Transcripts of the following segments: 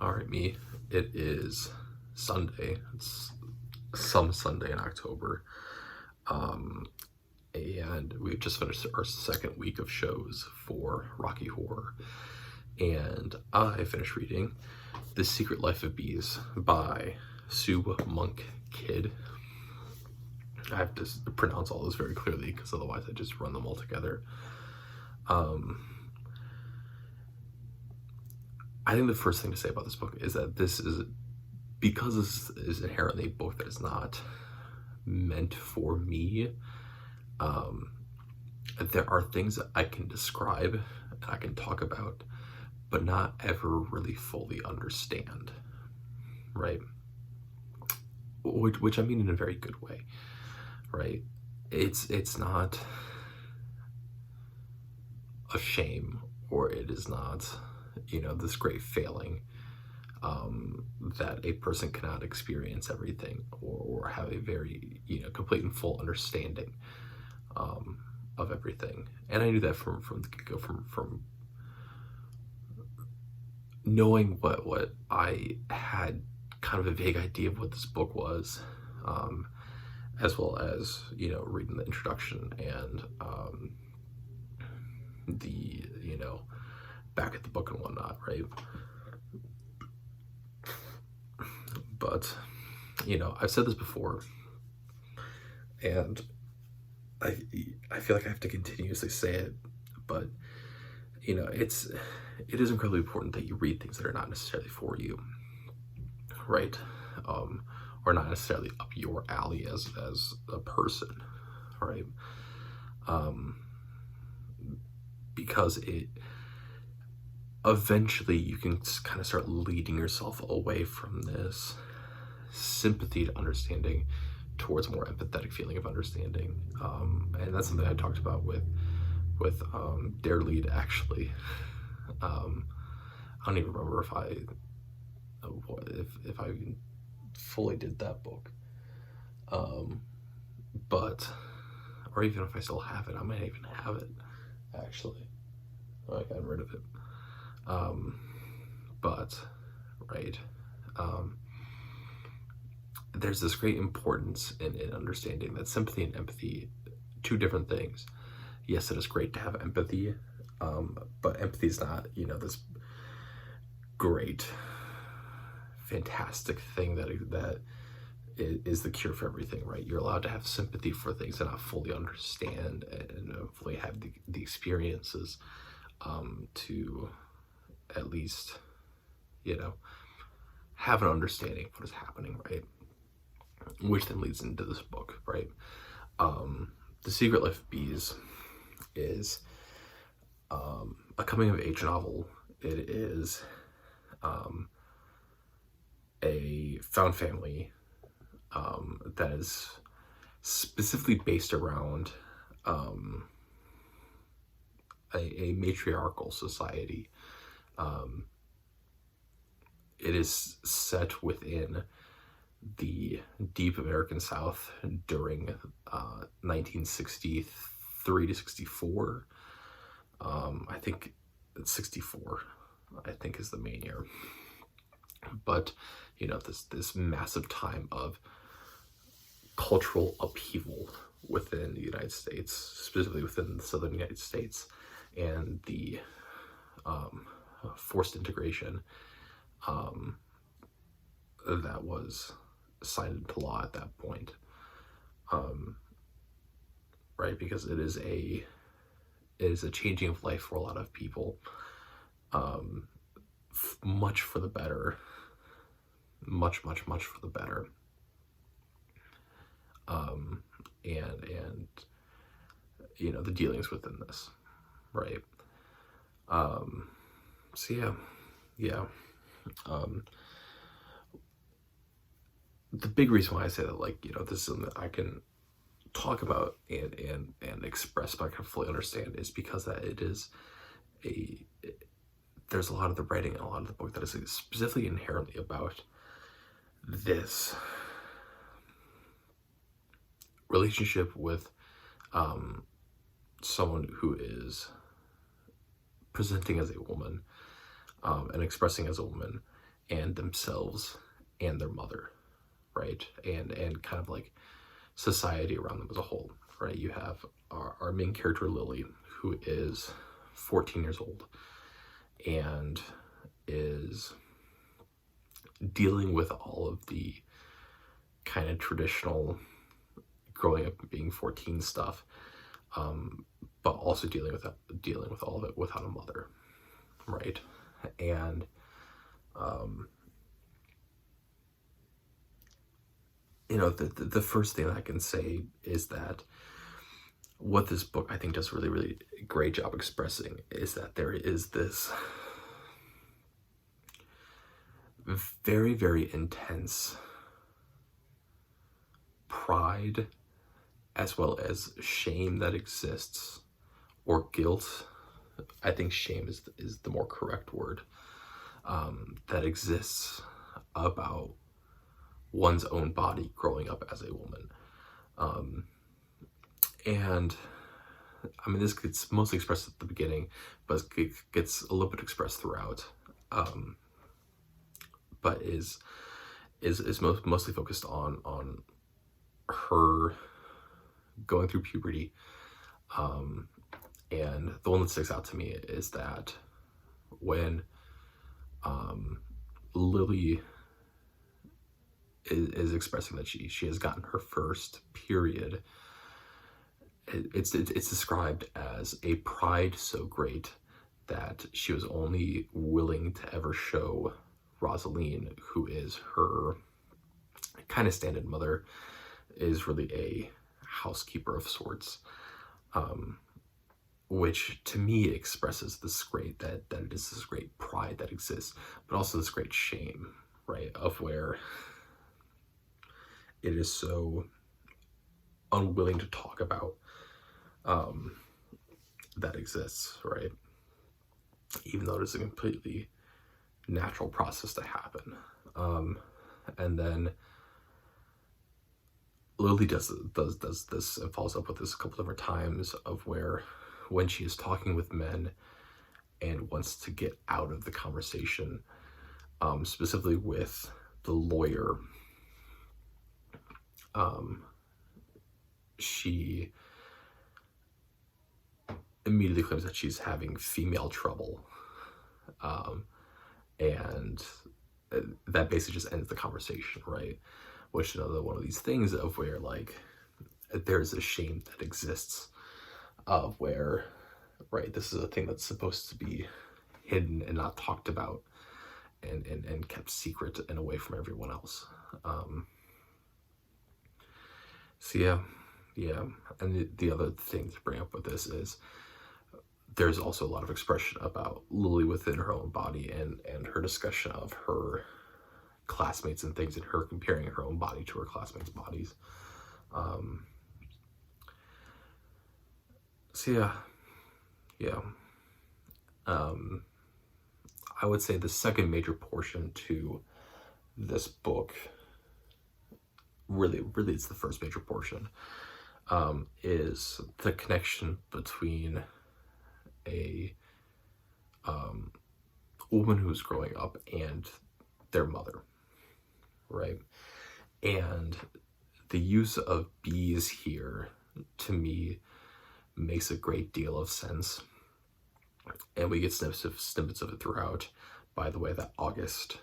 All right, me. It is Sunday. It's some Sunday in October. Um, and we just finished our second week of shows for Rocky Horror. And I finished reading The Secret Life of Bees by Sue Monk Kidd. I have to pronounce all this very clearly because otherwise I just run them all together. I think the first thing to say about this book is that because this is inherently a book that is not meant for me. There are things that I can describe and I can talk about, but not ever really fully understand, right? Which I mean in a very good way, right? It's not a shame, or it is not, this great failing that a person cannot experience everything or have a very, complete and full understanding of everything. And I knew that from the get-go, from knowing what I had kind of a vague idea of what this book was, as well as, reading the introduction and the, back at the book and whatnot, right? But, I've said this before, and I feel like I have to continuously say it, but, it is incredibly important that you read things that are not necessarily for you, right? Or not necessarily up your alley as a person, right? Because it eventually you can kind of start leading yourself away from this sympathy to understanding towards a more empathetic feeling of understanding, and that's something I talked about with Dare Lead, actually. I don't even remember if I even fully did that book, but or even if I still have it, I might even have it actually. I got rid of it, but right. There's this great importance in understanding that sympathy and empathy, two different things. Yes, it is great to have empathy, but empathy is not, this great, fantastic thing that is the cure for everything, right? You're allowed to have sympathy for things and not fully understand and fully have the experiences to at least, have an understanding of what is happening, right? Which then leads into this book, right? The Secret Life of Bees is a coming-of-age novel. It is a found family that is specifically based around a matriarchal society. It is set within the deep American South during 1963 to 64. I think 64, I think, is the main year. But, this massive time of cultural upheaval within the United States, specifically within the southern United States, and the forced integration that was signed into law at that point, right? Because it is a changing of life for a lot of people, much for the better, much for the better, and the dealings within this, right? So yeah. The big reason why I say that, this is something that I can talk about and express, but I can fully understand, is because that it is there's a lot of the writing and a lot of the book that is specifically inherently about this relationship with someone who is presenting as a woman and expressing as a woman, and themselves and their mother, right? And kind of like society around them as a whole, right? You have our main character, Lily, who is 14 years old and is dealing with all of the kind of traditional growing up and being 14 stuff, but also dealing with all of it without a mother, right? And you know, the first thing I can say is that what this book I think does really, really great job expressing is that there is this very, very intense pride as well as shame that exists, or guilt. I think shame is the more correct word, that exists about one's own body growing up as a woman. And I mean, this gets mostly expressed at the beginning, but it gets a little bit expressed throughout. But is mostly focused on her going through puberty. And the one that sticks out to me is that when Lily is expressing that she has gotten her first period, it's described as a pride so great that she was only willing to ever show Rosaline, who is her kind of stand-in mother, is really a housekeeper of sorts, which to me expresses this great, that it is this great pride that exists, but also this great shame, right, of where it is so unwilling to talk about that exists, right? Even though it is a completely natural process to happen. And then Lily does this and follows up with this a couple different times, of where when she is talking with men and wants to get out of the conversation, specifically with the lawyer, she immediately claims that she's having female trouble, and that basically just ends the conversation, right? Which is another one of these things of where, like, there's a shame that exists of where, right, this is a thing that's supposed to be hidden and not talked about, and kept secret and away from everyone else. So yeah. And the other thing to bring up with this is there's also a lot of expression about Lily within her own body, and her discussion of her classmates and things, and her comparing her own body to her classmates' bodies. So yeah. I would say the second major portion to this book, really it's the first major portion, is the connection between a woman who's growing up and their mother, right? And the use of bees here, to me, makes a great deal of sense. And we get snippets of it throughout, by the way, that August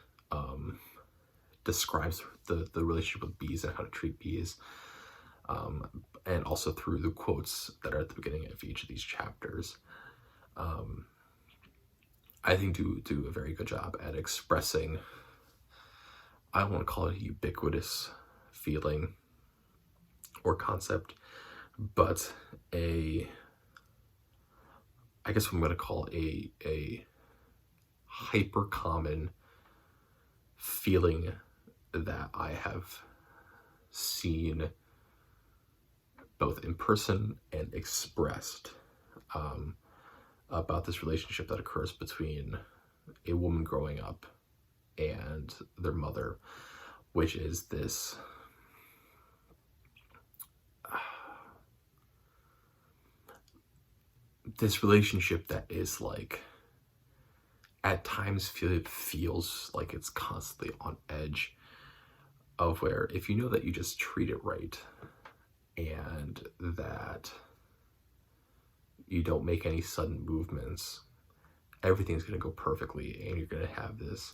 describes the relationship with bees and how to treat bees, and also through the quotes that are at the beginning of each of these chapters. I think do a very good job at expressing, I don't want to call it a ubiquitous feeling or concept, but I guess what I'm going to call a hyper common feeling that I have seen both in person and expressed, about this relationship that occurs between a woman growing up and their mother, which is this relationship that is like at times it feels like it's constantly on edge of where if you know that you just treat it right and that you don't make any sudden movements, everything's going to go perfectly and you're going to have this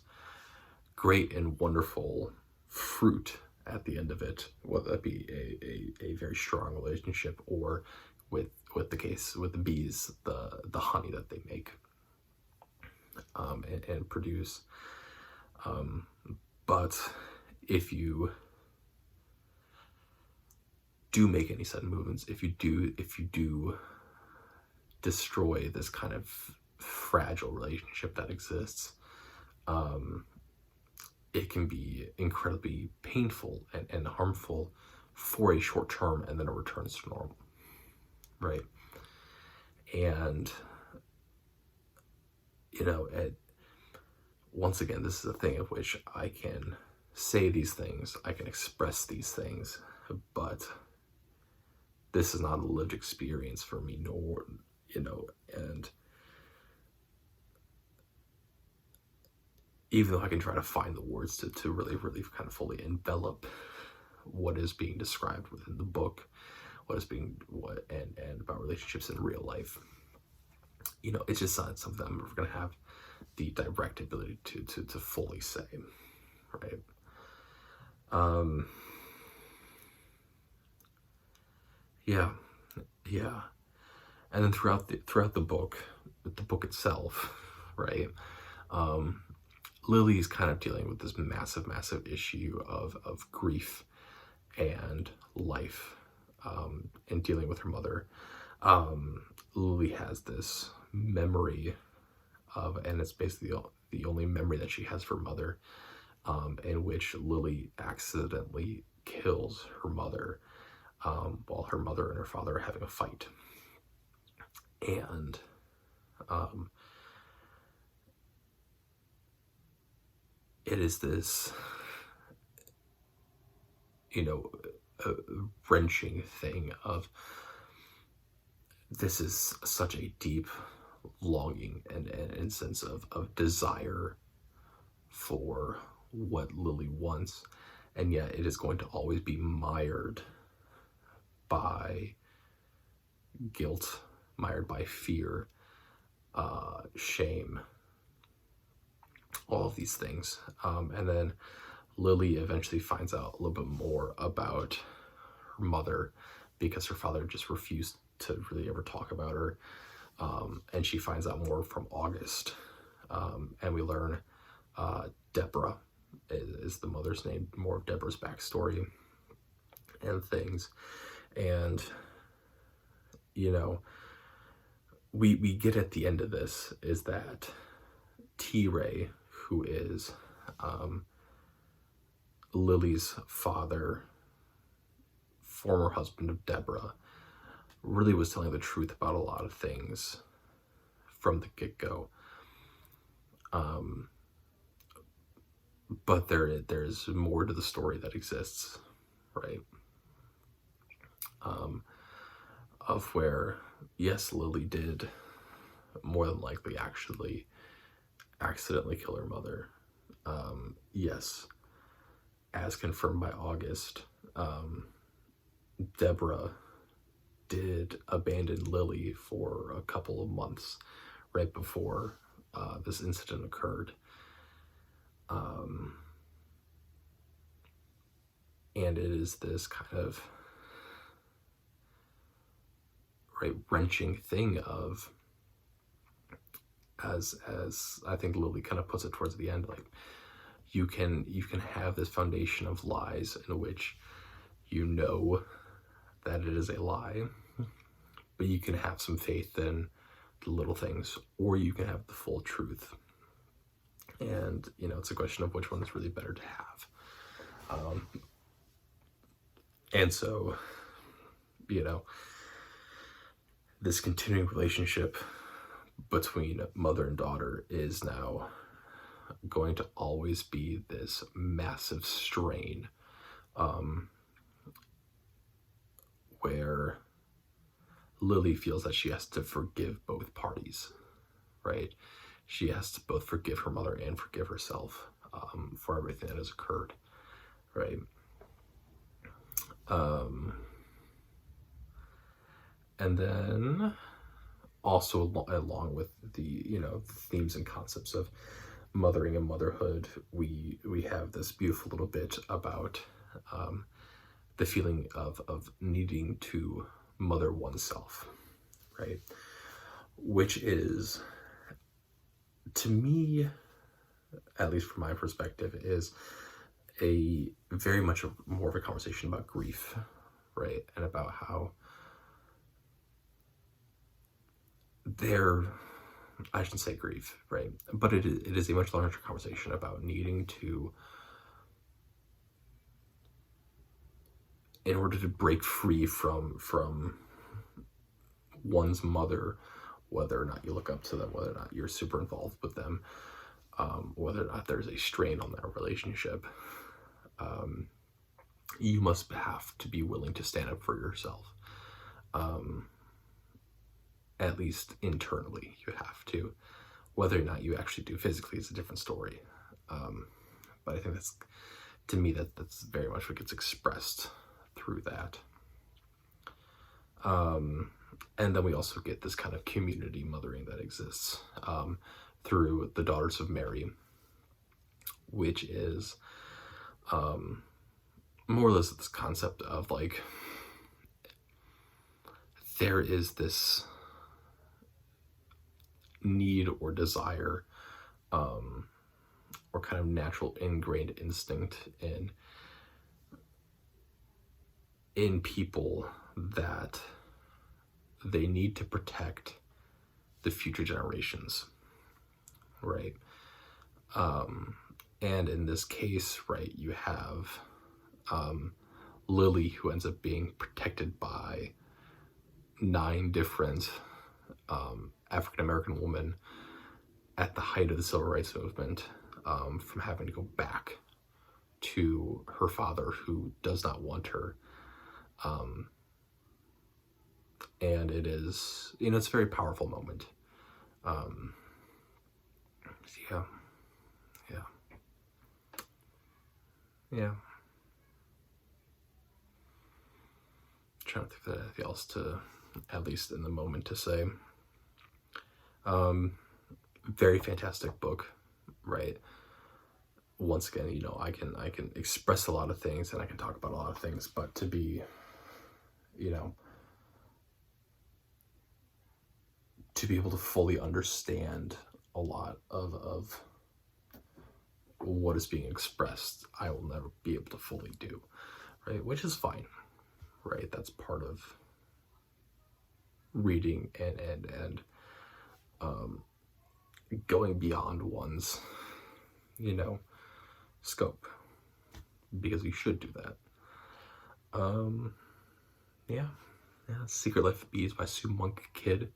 great and wonderful fruit at the end of it, whether that be a very strong relationship or with the case with the bees, the honey that they make and produce. But if you do make any sudden movements, if you do destroy this kind of fragile relationship that exists, it can be incredibly painful and harmful for a short term, and then it returns to normal, right? And once again, this is a thing of which I can say these things, I can express these things, but this is not a lived experience for me, nor, and even though I can try to find the words to really, really kind of fully envelop what is being described within the book, and about relationships in real life, it's just not something I'm ever going to have the direct ability to fully say, right? Yeah. And then throughout the book itself, right? Lily's kind of dealing with this massive issue of grief and life, and dealing with her mother. Lily has this memory of, and it's basically the only memory that she has of her mother, in which Lily accidentally kills her mother while her mother and her father are having a fight. And it is this, wrenching thing of, this is such a deep longing and sense of desire for what Lily wants, and yet it is going to always be mired by guilt, mired by fear, shame, all of these things. And then Lily eventually finds out a little bit more about her mother because her father just refused to really ever talk about her. And she finds out more from August. And we learn Deborah is the mother's name, more of Deborah's backstory and things. And, we get at the end of this is that T-Ray, who is Lily's father, former husband of Deborah, really was telling the truth about a lot of things from the get-go. But there's more to the story that exists, right? Of where, yes, Lily did more than likely actually accidentally kill her mother. Yes, as confirmed by August, Deborah did abandon Lily for a couple of months right before this incident occurred. And it is this kind of wrenching thing of, as I think Lily kind of puts it towards the end, like you can have this foundation of lies in which that it is a lie, but you can have some faith in the little things, or you can have the full truth. And it's a question of which one is really better to have. And so, this continuing relationship between mother and daughter is now going to always be this massive strain, where Lily feels that she has to forgive both parties, right? she has to both forgive her mother and forgive herself for everything that has occurred, right? And then also along with the, the themes and concepts of mothering and motherhood, we have this beautiful little bit about the feeling of needing to mother oneself, right? Which is, to me, at least from my perspective, is a very much more of a conversation about grief, right? And about how I shouldn't say grief, right? But it is a much larger conversation about needing to, in order to break free from one's mother, whether or not you look up to them, whether or not you're super involved with them, whether or not there's a strain on that relationship, you must have to be willing to stand up for yourself. At least internally, you have to. Whether or not you actually do physically is a different story. But I think that's, to me, that's very much what gets expressed through that. And then we also get this kind of community mothering that exists through the Daughters of Mary, which is more or less this concept of like, there is this need or desire or kind of natural ingrained instinct in people that they need to protect the future generations, right? And in this case, right, you have Lily, who ends up being protected by 9 different African-American women at the height of the civil rights movement from having to go back to her father, who does not want her. And it is, it's a very powerful moment. Yeah. Trying to think of anything else to, at least in the moment, to say. Very fantastic book, right? Once again, I can express a lot of things and I can talk about a lot of things, but to be, to be able to fully understand a lot of what is being expressed, I will never be able to fully do, right? Which is fine, right? That's part of reading and going beyond one's, scope, because you should do that. Yeah, Secret Life of Bees by Sue Monk Kidd.